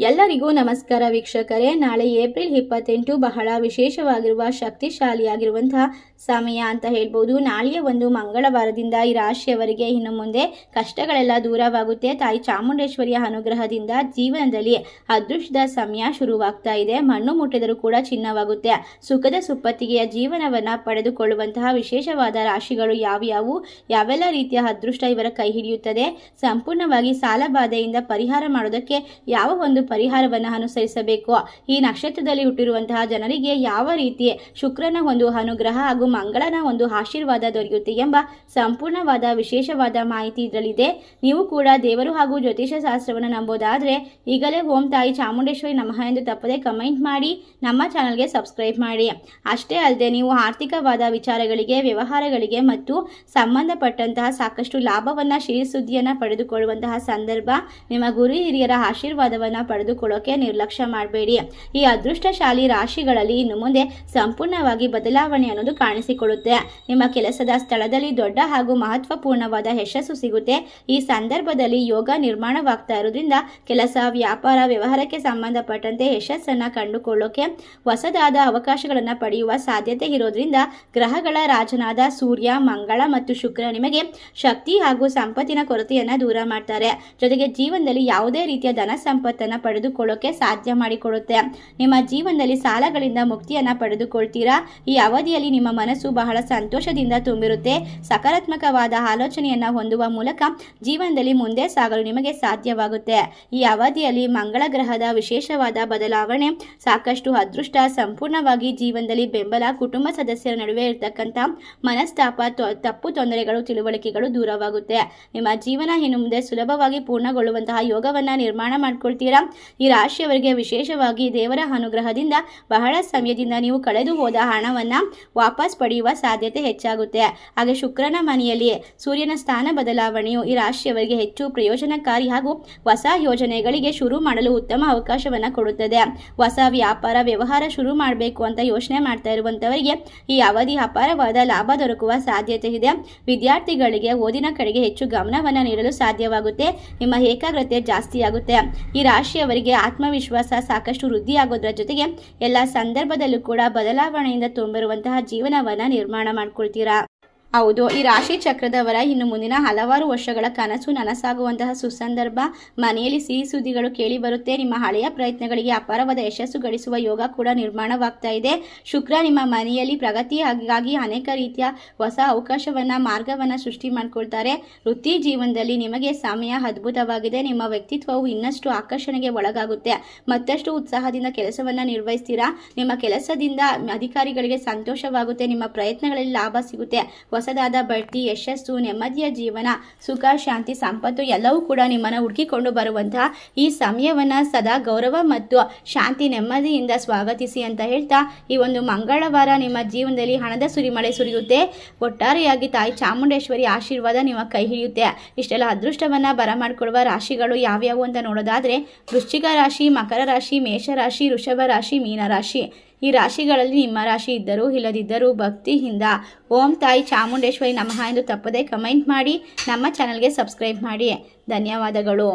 ಎಲ್ಲರಿಗೂ ನಮಸ್ಕಾರ ವೀಕ್ಷಕರೇ. ನಾಳೆ ಏಪ್ರಿಲ್ 28 ಬಹಳ ವಿಶೇಷವಾಗಿರುವ ಶಕ್ತಿಶಾಲಿಯಾಗಿರುವಂತಹ ಸಮಯ ಅಂತ ಹೇಳ್ಬೋದು. ನಾಳೆಯ ಒಂದು ಮಂಗಳವಾರದಿಂದ ಈ ರಾಶಿಯವರಿಗೆ ಇನ್ನು ಮುಂದೆ ಕಷ್ಟಗಳೆಲ್ಲ ದೂರವಾಗುತ್ತೆ. ತಾಯಿ ಚಾಮುಂಡೇಶ್ವರಿಯ ಅನುಗ್ರಹದಿಂದ ಜೀವನದಲ್ಲಿ ಅದೃಷ್ಟದ ಸಮಯ ಶುರುವಾಗ್ತಾ ಇದೆ. ಮಣ್ಣು ಮುಟ್ಟಿದರೂ ಕೂಡ ಚಿನ್ನವಾಗುತ್ತೆ. ಸುಖದ ಸುಪ್ಪತ್ತಿಗೆಯ ಜೀವನವನ್ನು ಪಡೆದುಕೊಳ್ಳುವಂತಹ ವಿಶೇಷವಾದ ರಾಶಿಗಳು ಯಾವ್ಯಾವು, ಯಾವೆಲ್ಲ ರೀತಿಯ ಅದೃಷ್ಟ ಇವರ ಕೈ ಹಿಡಿಯುತ್ತದೆ, ಸಂಪೂರ್ಣವಾಗಿ ಸಾಲಬಾಧೆಯಿಂದ ಪರಿಹಾರ ಮಾಡೋದಕ್ಕೆ ಯಾವ ಒಂದು ಪರಿಹಾರವನ್ನು ಅನುಸರಿಸಬೇಕು, ಈ ನಕ್ಷತ್ರದಲ್ಲಿ ಹುಟ್ಟಿರುವಂತಹ ಜನರಿಗೆ ಯಾವ ರೀತಿಯ ಶುಕ್ರನ ಒಂದು ಅನುಗ್ರಹ ಹಾಗೂ ಮಂಗಳನ ಒಂದು ಆಶೀರ್ವಾದ ದೊರೆಯುತ್ತೆ ಎಂಬ ಸಂಪೂರ್ಣವಾದ ವಿಶೇಷವಾದ ಮಾಹಿತಿ ಇದರಲ್ಲಿದೆ. ನೀವು ಕೂಡ ದೇವರು ಹಾಗೂ ಜ್ಯೋತಿಷ ಶಾಸ್ತ್ರವನ್ನು ನಂಬೋದಾದರೆ ಈಗಲೇ ಓಂ ತಾಯಿ ಚಾಮುಂಡೇಶ್ವರಿ ನಮಃ ಎಂದು ತಪ್ಪದೆ ಕಮೆಂಟ್ ಮಾಡಿ ನಮ್ಮ ಚಾನಲ್ಗೆ ಸಬ್ಸ್ಕ್ರೈಬ್ ಮಾಡಿ. ಅಷ್ಟೇ ಅಲ್ಲದೆ ನೀವು ಆರ್ಥಿಕವಾದ ವಿಚಾರಗಳಿಗೆ, ವ್ಯವಹಾರಗಳಿಗೆ ಮತ್ತು ಸಂಬಂಧಪಟ್ಟಂತಹ ಸಾಕಷ್ಟು ಲಾಭವನ್ನು, ಸಿಹಿ ಸುದ್ದಿಯನ್ನು ಪಡೆದುಕೊಳ್ಳುವಂತಹ ಸಂದರ್ಭ, ನಿಮ್ಮ ಗುರು ಹಿರಿಯರ ಆಶೀರ್ವಾದವನ್ನು ಪಡೆದುಕೊಳ್ಳೋಕೆ ನಿರ್ಲಕ್ಷ್ಯ ಮಾಡಬೇಡಿ. ಈ ಅದೃಷ್ಟಶಾಲಿ ರಾಶಿಗಳಲ್ಲಿ ಇನ್ನು ಮುಂದೆ ಸಂಪೂರ್ಣವಾಗಿ ಬದಲಾವಣೆ ಅನ್ನೋದು ಕಾಣಿಸಿಕೊಳ್ಳುತ್ತೆ. ನಿಮ್ಮ ಕೆಲಸದ ಸ್ಥಳದಲ್ಲಿ ದೊಡ್ಡ ಹಾಗೂ ಮಹತ್ವಪೂರ್ಣವಾದ ಯಶಸ್ಸು ಸಿಗುತ್ತೆ. ಈ ಸಂದರ್ಭದಲ್ಲಿ ಯೋಗ ನಿರ್ಮಾಣವಾಗ್ತಾ ಇರೋದ್ರಿಂದ ಕೆಲಸ, ವ್ಯಾಪಾರ, ವ್ಯವಹಾರಕ್ಕೆ ಸಂಬಂಧಪಟ್ಟಂತೆ ಯಶಸ್ಸನ್ನು ಕಂಡುಕೊಳ್ಳೋಕೆ ಹೊಸದಾದ ಅವಕಾಶಗಳನ್ನು ಪಡೆಯುವ ಸಾಧ್ಯತೆ ಇರೋದ್ರಿಂದ ಗ್ರಹಗಳ ರಾಜನಾದ ಸೂರ್ಯ, ಮಂಗಳ ಮತ್ತು ಶುಕ್ರ ನಿಮಗೆ ಶಕ್ತಿ ಹಾಗೂ ಸಂಪತ್ತಿನ ಕೊರತೆಯನ್ನು ದೂರ ಮಾಡ್ತಾರೆ. ಜೊತೆಗೆ ಜೀವನದಲ್ಲಿ ಯಾವುದೇ ರೀತಿಯ ಧನ ಸಂಪತ್ತನ್ನು ಪಡೆದುಕೊಳ್ಳೋಕೆ ಸಾಧ್ಯ ಮಾಡಿಕೊಡುತ್ತೆ. ನಿಮ್ಮ ಜೀವನದಲ್ಲಿ ಸಾಲಗಳಿಂದ ಮುಕ್ತಿಯನ್ನು ಪಡೆದುಕೊಳ್ತೀರಾ. ಈ ಅವಧಿಯಲ್ಲಿ ನಿಮ್ಮ ಮನಸ್ಸು ಬಹಳ ಸಂತೋಷದಿಂದ ತುಂಬಿರುತ್ತೆ. ಸಕಾರಾತ್ಮಕವಾದ ಆಲೋಚನೆಯನ್ನು ಹೊಂದುವ ಮೂಲಕ ಜೀವನದಲ್ಲಿ ಮುಂದೆ ಸಾಗಲು ನಿಮಗೆ ಸಾಧ್ಯವಾಗುತ್ತೆ. ಈ ಅವಧಿಯಲ್ಲಿ ಮಂಗಳ ಗ್ರಹದ ವಿಶೇಷವಾದ ಬದಲಾವಣೆ, ಸಾಕಷ್ಟು ಅದೃಷ್ಟ, ಸಂಪೂರ್ಣವಾಗಿ ಜೀವನದಲ್ಲಿ ಬೆಂಬಲ, ಕುಟುಂಬ ಸದಸ್ಯರ ನಡುವೆ ಇರತಕ್ಕಂಥ ಮನಸ್ತಾಪ, ತಪ್ಪು ತೊಂದರೆಗಳು, ತಿಳುವಳಿಕೆಗಳು ದೂರವಾಗುತ್ತೆ. ನಿಮ್ಮ ಜೀವನ ಇನ್ನು ಮುಂದೆ ಸುಲಭವಾಗಿ ಪೂರ್ಣಗೊಳ್ಳುವಂತಹ ಯೋಗವನ್ನು ನಿರ್ಮಾಣ ಮಾಡಿಕೊಳ್ತೀರಾ. ಈ ರಾಶಿಯವರಿಗೆ ವಿಶೇಷವಾಗಿ ದೇವರ ಅನುಗ್ರಹದಿಂದ ಬಹಳ ಸಮಯದಿಂದ ನೀವು ಕಳೆದು ಹೋದ ಹಣವನ್ನು ವಾಪಸ್ ಪಡೆಯುವ ಸಾಧ್ಯತೆ ಹೆಚ್ಚಾಗುತ್ತೆ. ಹಾಗೆ ಶುಕ್ರನ ಮನೆಯಲ್ಲಿ ಸೂರ್ಯನ ಸ್ಥಾನ ಬದಲಾವಣೆಯು ಈ ರಾಶಿಯವರಿಗೆ ಹೆಚ್ಚು ಪ್ರಯೋಜನಕಾರಿ ಹಾಗೂ ಹೊಸ ಯೋಜನೆಗಳಿಗೆ ಶುರು ಮಾಡಲು ಉತ್ತಮ ಅವಕಾಶವನ್ನು ಕೊಡುತ್ತದೆ. ಹೊಸ ವ್ಯಾಪಾರ, ವ್ಯವಹಾರ ಶುರು ಮಾಡಬೇಕು ಅಂತ ಯೋಚನೆ ಮಾಡ್ತಾ ಇರುವಂಥವರಿಗೆ ಈ ಅವಧಿ ಅಪಾರವಾದ ಲಾಭ ದೊರಕುವ ಸಾಧ್ಯತೆ ಇದೆ. ವಿದ್ಯಾರ್ಥಿಗಳಿಗೆ ಓದಿನ ಕಡೆಗೆ ಹೆಚ್ಚು ಗಮನವನ್ನು ನೀಡಲು ಸಾಧ್ಯವಾಗುತ್ತೆ. ನಿಮ್ಮ ಏಕಾಗ್ರತೆ ಜಾಸ್ತಿ ಆಗುತ್ತೆ. ಈ ರಾಶಿಯವರಿಗೆ ಆತ್ಮವಿಶ್ವಾಸ ಸಾಕಷ್ಟು ವೃದ್ಧಿಯಾಗೋದ್ರ ಜೊತೆಗೆ ಎಲ್ಲ ಸಂದರ್ಭದಲ್ಲೂ ಕೂಡ ಬದಲಾವಣೆಯಿಂದ ತುಂಬಿರುವಂತಹ ಜೀವನವನ್ನು ನಿರ್ಮಾಣ ಮಾಡ್ಕೊಳ್ತೀರಾ. ಹೌದು, ಈ ರಾಶಿ ಚಕ್ರದವರ ಇನ್ನು ಮುಂದಿನ ಹಲವಾರು ವರ್ಷಗಳ ಕನಸು ನನಸಾಗುವಂತಹ ಸುಸಂದರ್ಭ. ಮನೆಯಲ್ಲಿ ಸಿಹಿ ಸುದ್ದಿಗಳು ಕೇಳಿ ಬರುತ್ತೆ. ನಿಮ್ಮ ಹಳೆಯ ಪ್ರಯತ್ನಗಳಿಗೆ ಅಪಾರವಾದ ಯಶಸ್ಸು ಗಳಿಸುವ ಯೋಗ ಕೂಡ ನಿರ್ಮಾಣವಾಗ್ತಾ ಇದೆ. ಶುಕ್ರ ನಿಮ್ಮ ಮನೆಯಲ್ಲಿ ಪ್ರಗತಿಯಾಗಿ ಅನೇಕ ರೀತಿಯ ಹೊಸ ಅವಕಾಶವನ್ನು, ಮಾರ್ಗವನ್ನು ಸೃಷ್ಟಿ ಮಾಡ್ಕೊಳ್ತಾರೆ. ವೃತ್ತಿ ಜೀವನದಲ್ಲಿ ನಿಮಗೆ ಸಮಯ ಅದ್ಭುತವಾಗಿದೆ. ನಿಮ್ಮ ವ್ಯಕ್ತಿತ್ವವು ಇನ್ನಷ್ಟು ಆಕರ್ಷಣೆಗೆ ಒಳಗಾಗುತ್ತೆ. ಮತ್ತಷ್ಟು ಉತ್ಸಾಹದಿಂದ ಕೆಲಸವನ್ನು ನಿರ್ವಹಿಸ್ತೀರಾ. ನಿಮ್ಮ ಕೆಲಸದಿಂದ ಅಧಿಕಾರಿಗಳಿಗೆ ಸಂತೋಷವಾಗುತ್ತೆ. ನಿಮ್ಮ ಪ್ರಯತ್ನಗಳಲ್ಲಿ ಲಾಭ ಸಿಗುತ್ತೆ. ಹೊಸದಾದ ಬಡ್ತಿ, ಯಶಸ್ಸು, ನೆಮ್ಮದಿಯ ಜೀವನ, ಸುಖ, ಶಾಂತಿ, ಸಂಪತ್ತು ಎಲ್ಲವೂ ಕೂಡ ನಿಮ್ಮನ್ನು ಹುಡುಕಿಕೊಂಡು ಬರುವಂತಹ ಈ ಸಮಯವನ್ನು ಸದಾ ಗೌರವ ಮತ್ತು ಶಾಂತಿ, ನೆಮ್ಮದಿಯಿಂದ ಸ್ವಾಗತಿಸಿ ಅಂತ ಹೇಳ್ತಾ ಈ ಒಂದು ಮಂಗಳವಾರ ನಿಮ್ಮ ಜೀವನದಲ್ಲಿ ಹಣದ ಸುರಿಮಳೆ ಸುರಿಯುತ್ತೆ. ಒಟ್ಟಾರೆಯಾಗಿ ತಾಯಿ ಚಾಮುಂಡೇಶ್ವರಿ ಆಶೀರ್ವಾದ ನಿಮ್ಮ ಕೈ ಹಿಡಿಯುತ್ತೆ. ಇಷ್ಟೆಲ್ಲ ಅದೃಷ್ಟವನ್ನು ಬರಮಾಡಿಕೊಳ್ಳುವ ರಾಶಿಗಳು ಯಾವ್ಯಾವು ಅಂತ ನೋಡೋದಾದರೆ ವೃಶ್ಚಿಕ ರಾಶಿ, ಮಕರ ರಾಶಿ, ಮೇಷರಾಶಿ, ವೃಷಭ ರಾಶಿ, ಮೀನ ರಾಶಿ. ಈ ರಾಶಿಗಳಲ್ಲಿ ನಿಮ್ಮ ರಾಶಿ ಇದ್ದರೂ ಇಲ್ಲದಿದ್ದರೂ ಭಕ್ತಿಯಿಂದ ಓಂ ತಾಯಿ ಚಾಮುಂಡೇಶ್ವರಿ ನಮಃ ಎಂದು ತಪ್ಪದೆ ಕಮೆಂಟ್ ಮಾಡಿ ನಮ್ಮ ಚಾನಲ್ಗೆ ಸಬ್ಸ್ಕ್ರೈಬ್ ಮಾಡಿ. ಧನ್ಯವಾದಗಳು.